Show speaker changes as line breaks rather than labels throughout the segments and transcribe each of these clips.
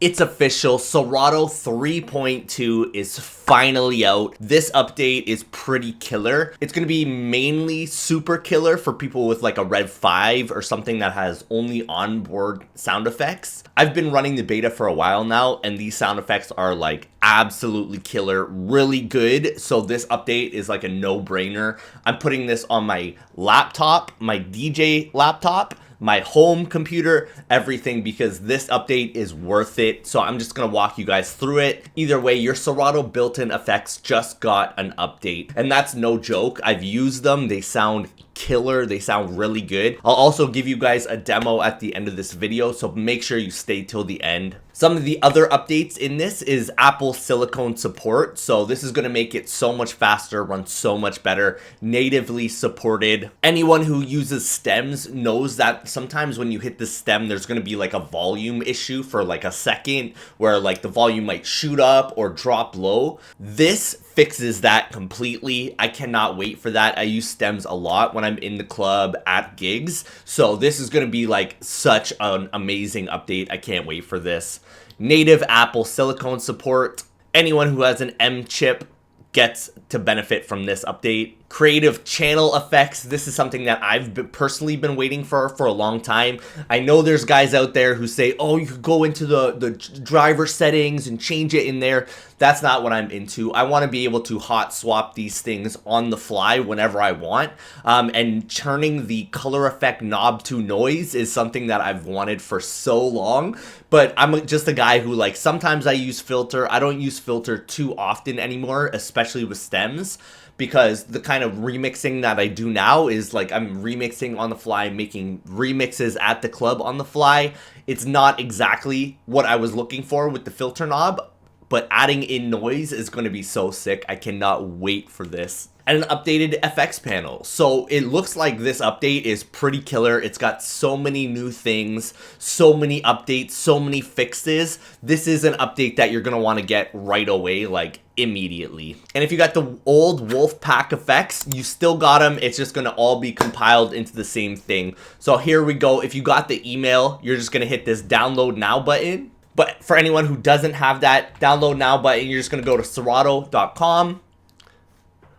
It's official, Serato 3.2 is finally out. This update is pretty killer. It's going to be mainly super killer for people with like a Rev 5 or something that has only onboard sound effects. I've been running the beta for a while now, and these sound effects are like absolutely killer, really good. So this update is like a no-brainer. I'm putting this on my laptop, my DJ laptop, my home computer, everything, because this update is worth it. So I'm just gonna walk you guys through it. Either way, your Serato built-in effects just got an update, and that's no joke. I've used them. They sound killer. They sound really good. I'll also give you guys a demo at the end of this video, so make sure you stay till the end. Some of the other updates in this is Apple silicone support. So this is going to make it so much faster, run so much better, natively supported. Anyone who uses stems knows that sometimes when you hit the stem, there's going to be like a volume issue for like a second where like the volume might shoot up or drop low. This fixes that completely. I cannot wait for that. I use stems a lot when I'm in the club at gigs. So this is going to be like such an amazing update. I can't wait for this. Native Apple silicone support. Anyone who has an M chip gets to benefit from this update. Creative channel effects. This is something that I've personally been waiting for a long time. I know there's guys out there who say, oh, you could go into the driver settings and change it in there. That's not what I'm into. I want to be able to hot swap these things on the fly whenever I want. And turning the color effect knob to noise is something that I've wanted for so long. But I'm just a guy who, like, sometimes I use filter. I don't use filter too often anymore, especially with stems, because the kind of remixing that I do now is like I'm remixing on the fly, making remixes at the club on the fly. It's not exactly what I was looking for with the filter knob, but adding in noise is going to be so sick. I cannot wait for this. And an updated FX panel. So it looks like this update is pretty killer. It's got so many new things, so many updates, so many fixes. This is an update that you're going to want to get right away, like immediately. And if you got the old Wolfpack effects, you still got them. It's just going to all be compiled into the same thing. So here we go. If you got the email, you're just going to hit this download now button. But for anyone who doesn't have that download now button, you're just going to go to Serato.com.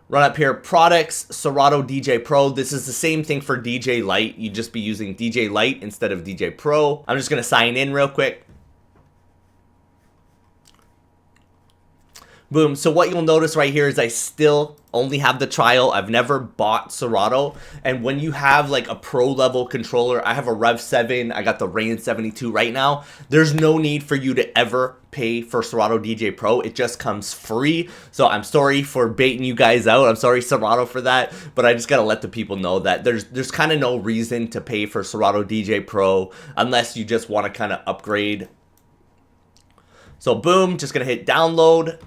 Run up here, products, Serato DJ Pro. This is the same thing for DJ Lite. You'd just be using DJ Lite instead of DJ Pro. I'm just going to sign in real quick. Boom. So what you'll notice right here is I still only have the trial. I've never bought Serato. And when you have like a pro level controller, I have a Rev 7. I got the Rain 72 right now. There's no need for you to ever pay for Serato DJ Pro. It just comes free. So I'm sorry for baiting you guys out. I'm sorry, Serato, for that. But I just got to let the people know that there's kind of no reason to pay for Serato DJ Pro unless you just want to kind of upgrade. So boom, just going to hit download.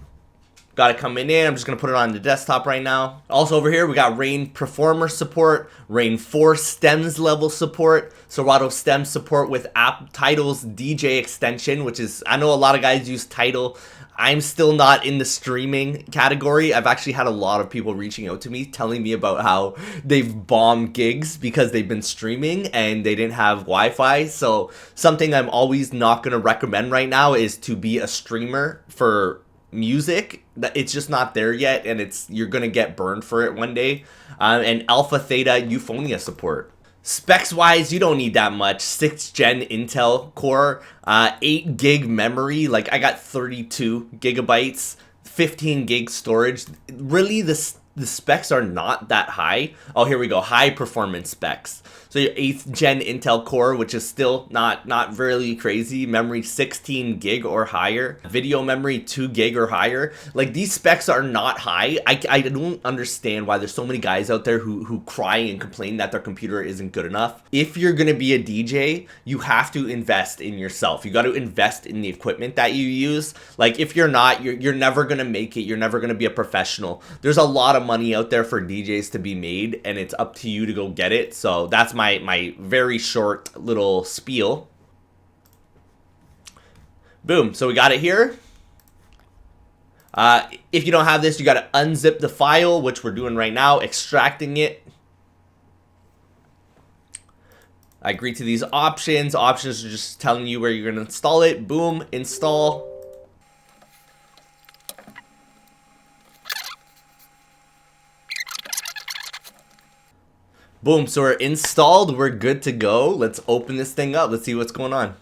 Got it coming in. I'm just going to put it on the desktop right now. Also over here, we got Rain Performer support, Rain 4 Stems level support, Serato Stem support with App Tidal's DJ extension, which is, I know a lot of guys use Tidal. I'm still not in the streaming category. I've actually had a lot of people reaching out to me telling me about how they've bombed gigs because they've been streaming and they didn't have Wi-Fi. So something I'm always not going to recommend right now is to be a streamer for music. It's just not there yet, and you're gonna get burned for it one day. And Alpha Theta Euphonia support. Specs wise, you don't need that much. 6th gen Intel core, 8 gig memory. Like I got 32 gigabytes, 15 gig storage. Really, the specs are not that high. Oh, here we go. High performance specs. So your 8th gen Intel core, which is still not really crazy. Memory 16 gig or higher. Video memory 2 gig or higher. Like these specs are not high. I don't understand why there's so many guys out there who cry and complain that their computer isn't good enough. If you're gonna be a DJ, you have to invest in yourself. You got to invest in the equipment that you use. Like if you're not, you're never gonna make it. You're never gonna be a professional. There's a lot of money out there for DJs to be made, and it's up to you to go get it. So that's my very short little spiel. Boom. So we got it here. If you don't have this, you got to unzip the file, which we're doing right now, extracting it. I agree to these options. Options are just telling you where you're gonna install it. Boom, install. Boom, so we're installed, we're good to go. Let's open this thing up, let's see what's going on.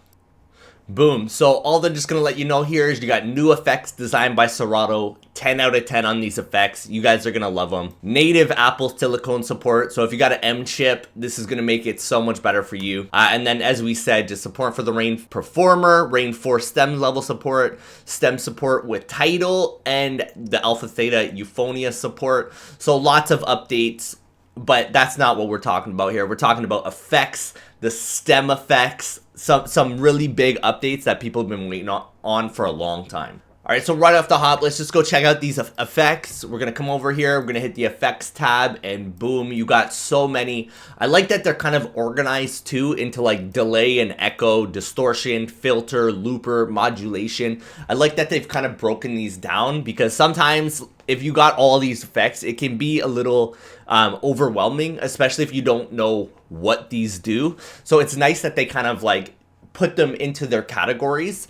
Boom, so all they're just gonna let you know here is you got new effects designed by Serato. 10 out of 10 on these effects. You guys are gonna love them. Native Apple silicone support, so if you got an M chip, this is gonna make it so much better for you. And then as we said, just support for the Rain Performer, Rain 4 stem level support, stem support with Tidal, and the Alpha Theta Euphonia support. So lots of updates. But that's not what we're talking about here. We're talking about effects, the stem effects, some really big updates that people have been waiting on for a long time. All right, so right off the hop, let's just go check out these effects. We're gonna come over here, we're gonna hit the effects tab, and boom, you got so many. I like that they're kind of organized too into like delay and echo, distortion, filter, looper, modulation. I like that they've kind of broken these down, because sometimes if you got all these effects, it can be a little overwhelming, especially if you don't know what these do. So it's nice that they kind of like put them into their categories.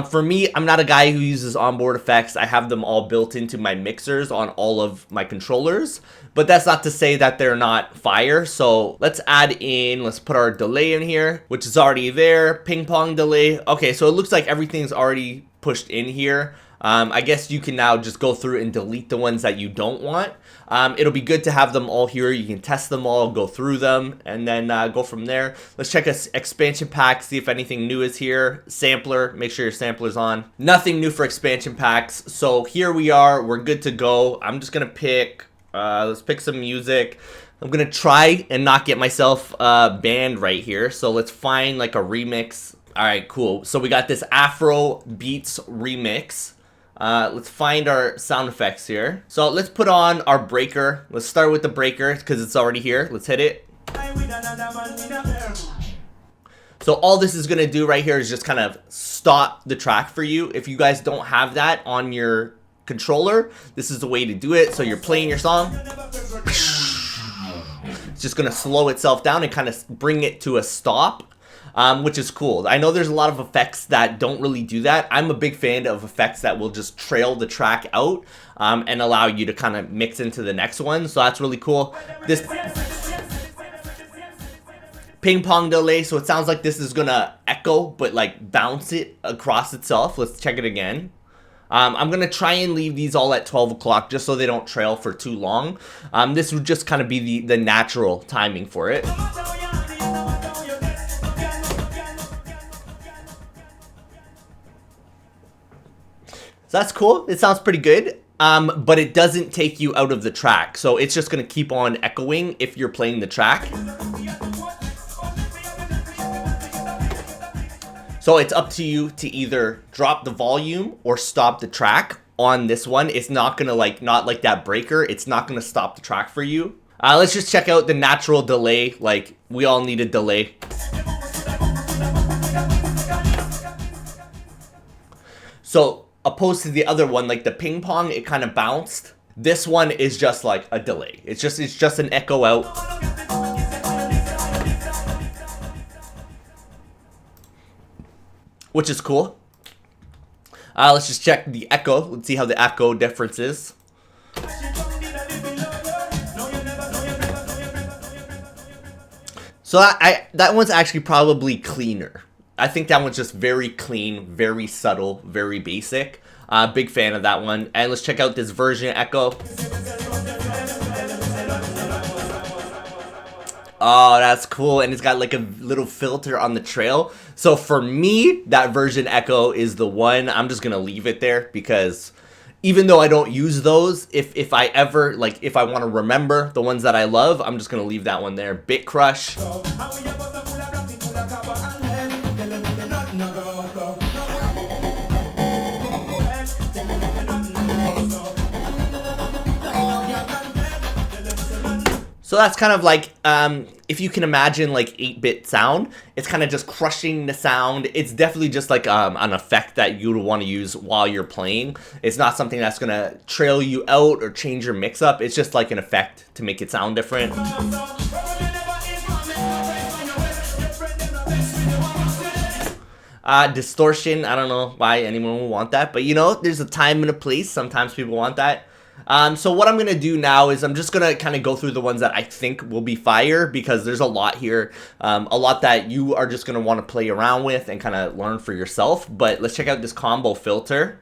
For me, I'm not a guy who uses onboard effects. I have them all built into my mixers on all of my controllers, but that's not to say that they're not fire. So let's put our delay in here, which is already there. Ping pong delay. Okay, so it looks like everything's already pushed in here. I guess you can now just go through and delete the ones that you don't want. It'll be good to have them all here. You can test them all, go through them, and then go from there. Let's check expansion pack, see if anything new is here. Sampler, make sure your sampler's on. Nothing new for expansion packs. So here we are, we're good to go. I'm just gonna pick, let's pick some music. I'm gonna try and not get myself banned right here. So let's find like a remix. All right, cool. So we got this Afro Beats remix. Let's find our sound effects here. So let's put on our breaker. Let's start with the breaker because it's already here. Let's hit it. So all this is gonna do right here is just kind of stop the track for you. If you guys don't have that on your controller, this is the way to do it. So you're playing your song. It's just gonna slow itself down and kind of bring it to a stop. Which is cool. I know there's a lot of effects that don't really do that. I'm a big fan of effects that will just trail the track out and allow you to kind of mix into the next one. So that's really cool. This ping pong delay, so it sounds like this is gonna echo but like bounce it across itself. Let's check it again. I'm gonna try and leave these all at 12 o'clock just so they don't trail for too long. This would just kind of be the natural timing for it. So that's cool. It sounds pretty good, but it doesn't take you out of the track. So it's just gonna keep on echoing if you're playing the track. So it's up to you to either drop the volume or stop the track. On this one, it's not gonna not like that breaker. It's not gonna stop the track for you. Let's just check out the natural delay. Like, we all need a delay. So opposed to the other one, like the ping pong, it kind of bounced. This one is just like a delay. It's just an echo out. Which is cool. Let's just check the echo. Let's see how the echo difference is. So that one's actually probably cleaner. I think that one's just very clean, very subtle, very basic. Big fan of that one. And let's check out this version echo. Oh, that's cool. And it's got like a little filter on the trail. So for me, that version echo is the one. I'm just gonna leave it there because even though I don't use those, if I ever, if I want to remember the ones that I love, I'm just gonna leave that one there. Bit Crush. So that's kind of like, if you can imagine like 8-bit sound, it's kind of just crushing the sound. It's definitely just like an effect that you would want to use while you're playing. It's not something that's going to trail you out or change your mix up. It's just like an effect to make it sound different. Distortion, I don't know why anyone would want that, but you know, there's a time and a place. Sometimes people want that. So what I'm going to do now is I'm just going to kind of go through the ones that I think will be fire, because there's a lot here, a lot that you are just going to want to play around with and kind of learn for yourself. But let's check out this combo filter.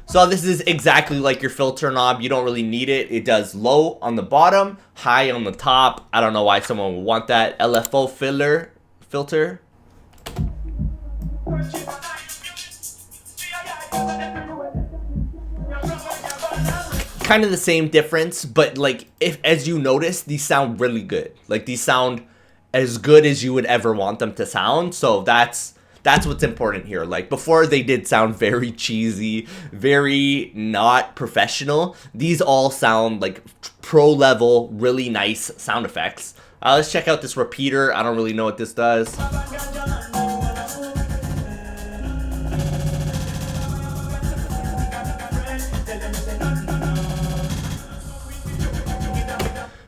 So this is exactly like your filter knob. You don't really need it. It does low on the bottom, high on the top. I don't know why someone would want that. LFO filter. Kind of the same difference, but like, if as you notice, these sound really good. Like, these sound as good as you would ever want them to sound. So that's what's important here. Like, before, they did sound very cheesy, very not professional. These all sound like pro level, really nice sound effects. Let's check out this repeater. I don't really know what this does.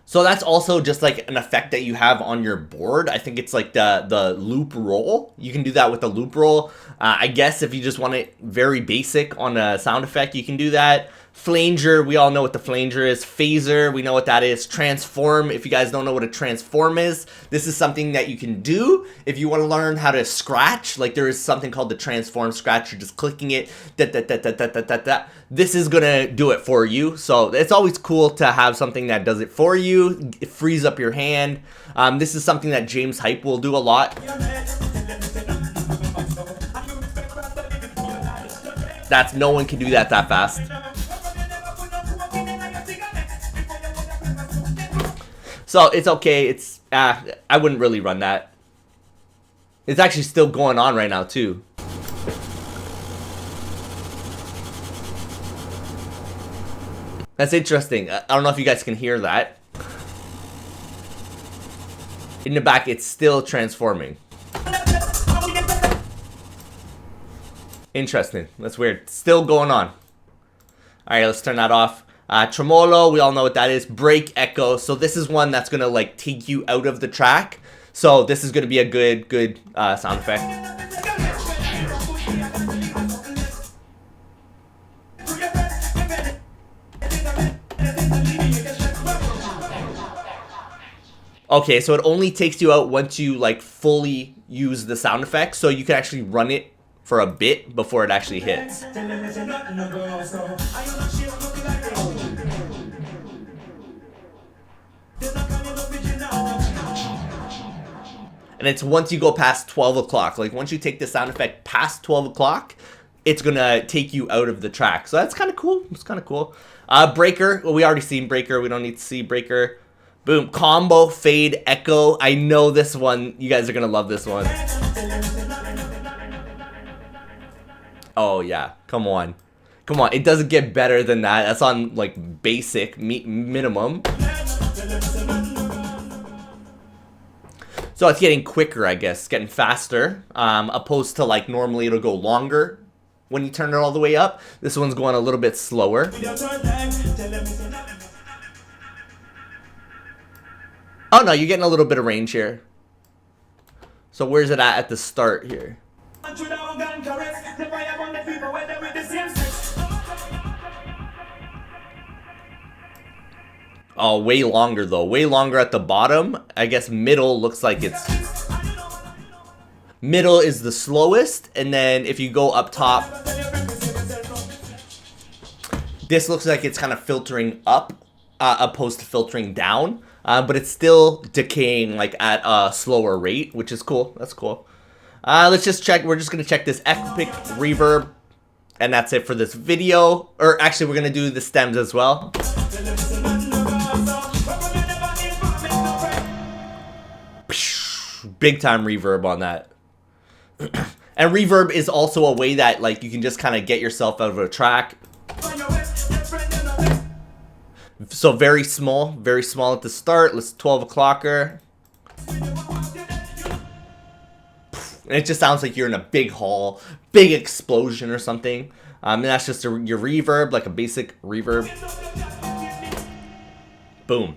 So that's also just like an effect that you have on your board. I think it's like the loop roll. You can do that with the loop roll. I guess if you just want it very basic on a sound effect, you can do that. Flanger, we all know what the flanger is. Phaser, we know what that is. Transform, if you guys don't know what a transform is, this is something that you can do if you want to learn how to scratch. Like, there is something called the transform scratch. You're just clicking it. This is gonna do it for you. So it's always cool to have something that does it for you. It frees up your hand. This is something that James Hype will do a lot. No one can do that fast. So it's okay. It's I wouldn't really run that. It's actually still going on right now too. That's interesting. I don't know if you guys can hear that. In the back, it's still transforming. Interesting. That's weird. Still going on. All right, let's turn that off. Tremolo, we all know what that is. Break echo. So this is one that's gonna like take you out of the track. So this is gonna be a good sound effect. Okay, so it only takes you out once you like fully use the sound effect. So you can actually run it for a bit before it actually hits. And it's once you go past 12 o'clock. Like, once you take the sound effect past 12 o'clock, it's gonna take you out of the track. So that's kind of cool. It's kind of cool. Breaker. Well, we already seen breaker. We don't need to see breaker. Boom. Combo, fade, echo. I know this one. You guys are gonna love this one. Oh, yeah. Come on. Come on. It doesn't get better than that. That's on, like, basic, minimum. So it's getting quicker, I guess. It's getting faster. Opposed to, like, normally it'll go longer when you turn it all the way up. This one's going a little bit slower. Oh, no. You're getting a little bit of range here. So where's it at the start here? Oh, way longer though. Way longer at the bottom. I guess middle looks like it's... Middle is the slowest. And then if you go up top... This looks like it's kind of filtering up opposed to filtering down. But it's still decaying like at a slower rate, which is cool. That's cool. Let's just check. We're just going to check this epic reverb. And that's it for this video. Or actually, we're going to do the stems as well. Big time reverb on that. And reverb is also a way that like you can just kind of get yourself out of a track. So very small at the start. Let's 12 o'clocker. And it just sounds like you're in a big hall, big explosion or something. And that's just your reverb, like a basic reverb. Boom.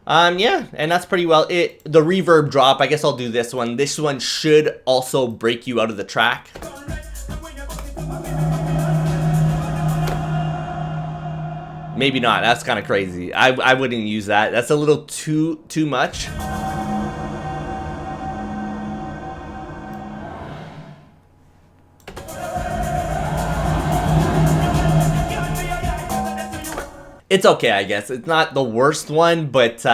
Yeah, and that's pretty well it. The reverb drop, I guess I'll do this one. This one should also break you out of the track. Maybe not. That's kind of crazy. I wouldn't use that. That's a little too much. It's okay, I guess. It's not the worst one, but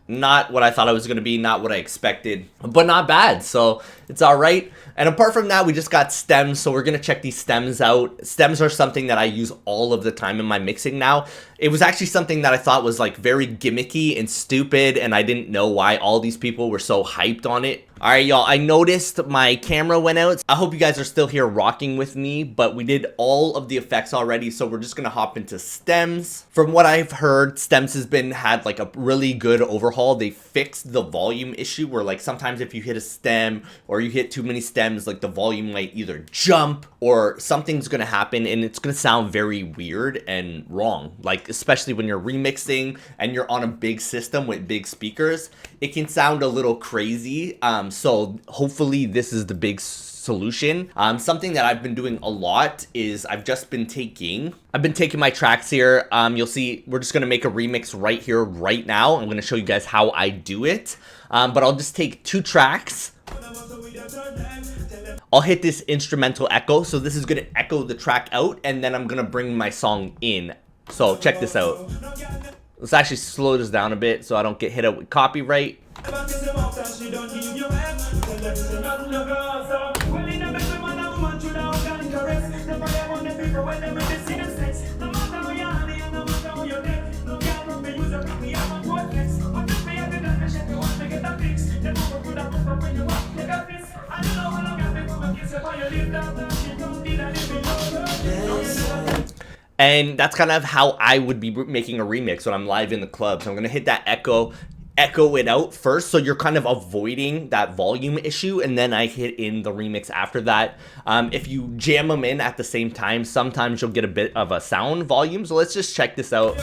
not what I thought it was going to be, not what I expected, but not bad. So it's all right. And apart from that, we just got stems. So we're going to check these stems out. Stems are something that I use all of the time in my mixing now. It was actually something that I thought was like very gimmicky and stupid, and I didn't know why all these people were so hyped on it. All right, y'all, I noticed my camera went out. I hope you guys are still here rocking with me, but we did all of the effects already, so we're just gonna hop into stems. From what I've heard, stems has had like a really good overhaul. They fixed the volume issue where like sometimes if you hit a stem or you hit too many stems, like the volume might either jump or something's gonna happen and it's gonna sound very weird and wrong. Like especially when you're remixing and you're on a big system with big speakers, it can sound a little crazy. So hopefully this is the big solution. Something that I've been doing a lot is I've been taking my tracks here. You'll see we're just gonna make a remix right here, right now. I'm gonna show you guys how I do it. But I'll just take 2 tracks. I'll hit this instrumental echo. So this is gonna echo the track out, and then I'm gonna bring my song in. So check this out. Let's actually slow this down a bit so I don't get hit up with copyright. And that's kind of how I would be making a remix when I'm live in the club. So I'm gonna hit that echo it out first, so you're kind of avoiding that volume issue, and then I hit in the remix after that. If you jam them in at the same time, sometimes you'll get a bit of a sound volume. So let's just check this out.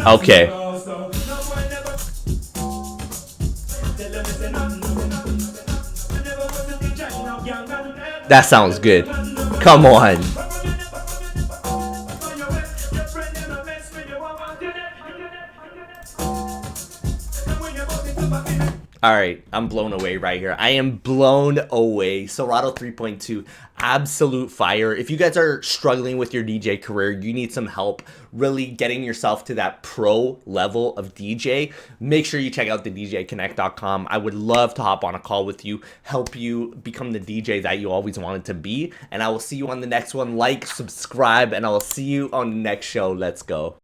Okay. That sounds good. Come on. All right, I'm blown away right here. I am blown away. Serato 3.2, absolute fire. If you guys are struggling with your DJ career, you need some help really getting yourself to that pro level of DJ, make sure you check out the djconnect.com. I would love to hop on a call with you, help you become the DJ that you always wanted to be. And I will see you on the next one. Like, subscribe, and I will see you on the next show. Let's go.